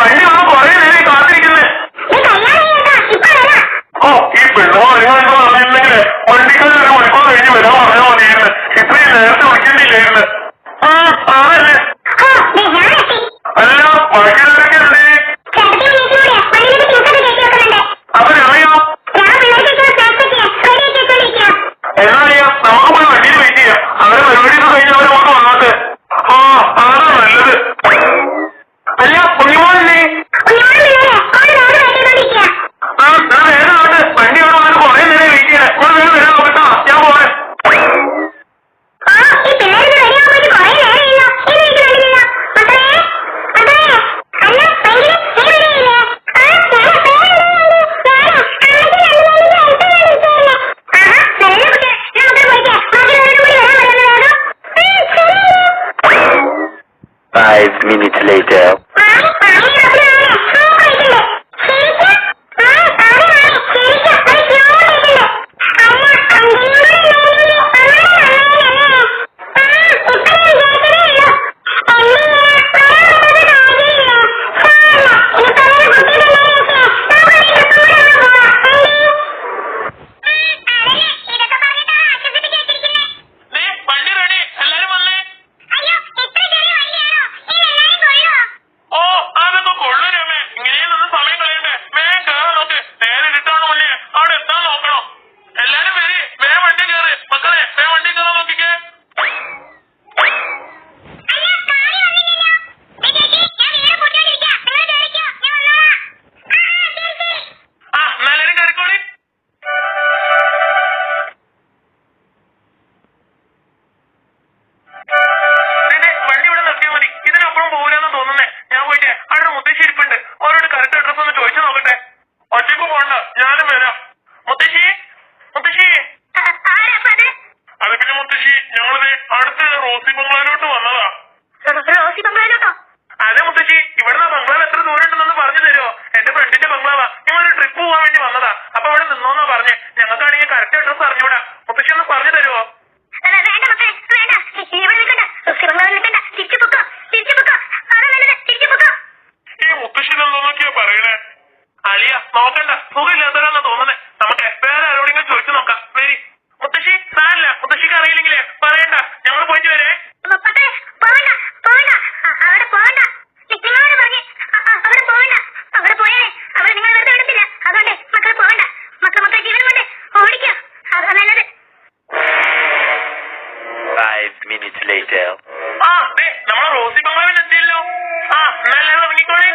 വണ്ടി വന്ന് കുറെ നേരം കാത്തിരിക്കുന്നേ. ഓ ഈ പെണ്ണുമാരെന്ന് പറഞ്ഞിട്ടുണ്ടെങ്കിൽ വണ്ടിക്കാർ 1 മണിക്കൂർ കഴിഞ്ഞ് വരാൻ പറഞ്ഞാൽ മതിയായിരുന്നു. ഇത്രയും നേരത്തെ വിളിക്കുന്നില്ലായിരുന്നു. ആണല്ലേ? അല്ല ബാക്കിയുള്ളവരൊക്കെ അല്ലേ? അവരറിയോ? എന്നാ ചെയ്യാം, നമുക്ക് പോയി വണ്ടിയിൽ വെയിറ്റ് ചെയ്യാം. അവരെ പരിപാടിയൊക്കെ കഴിഞ്ഞ് അവരെ നമുക്ക് വന്നോട്ട്. അതാ നല്ലത്. അല്ല കുഞ്ഞുമോനല്ലേ? വേഗം ആവട്ടെ, വണ്ടി അവിടെ വന്നിട്ട് കുറെ നേരം വെയിറ്റ് ചെയ്യണേ. ഇവിടെ വേഗം വരാൻ നോക്കട്ടാ, ഞാൻ പോണേ. Five minutes later. അതെ മുത്തശ്ശി, ഇവിടുന്ന് ബംഗ്ലാവ് എത്ര ദൂരം ഉണ്ടെന്ന് പറഞ്ഞു തരുമോ? എന്റെ ഫ്രണ്ടിന്റെ ബംഗ്ലാവാ. ഞങ്ങളൊരു ട്രിപ്പ് പോകാൻ വേണ്ടി വന്നതാ. അപ്പൊ അവിടെ നിന്നോന്നാ പറഞ്ഞേ. ഞങ്ങൾക്കാണെങ്കിൽ കറക്റ്റ് അഡ്രസ് അറിഞ്ഞൂടാ. മുത്തശ്ശി ഒന്ന് പറഞ്ഞു തരുമോ? ഈ മുത്തശ്ശി എന്തോന്നൊക്കെയാ പറയണേ? അളിയ നോക്കണ്ട, സുഖമില്ലാത്തവരാന്നാ തോന്നുന്നേ. നമുക്ക് വേറെ ആരോടെങ്കിലും ചോദിച്ചു നോക്കാം. വരി മുത്തശ്ശി. സാരില്ല, മുത്തശ്ശിക്ക് അറിയില്ലെങ്കിലേ പറയണ്ട, ഞങ്ങൾ പോയിട്ട് വരേ. Five minutes later. നമ്മളെ റോസി ബംഗ്ലാവിൽ എത്തിയല്ലോ. എന്നാലും ഇറങ്ങിക്കോളി.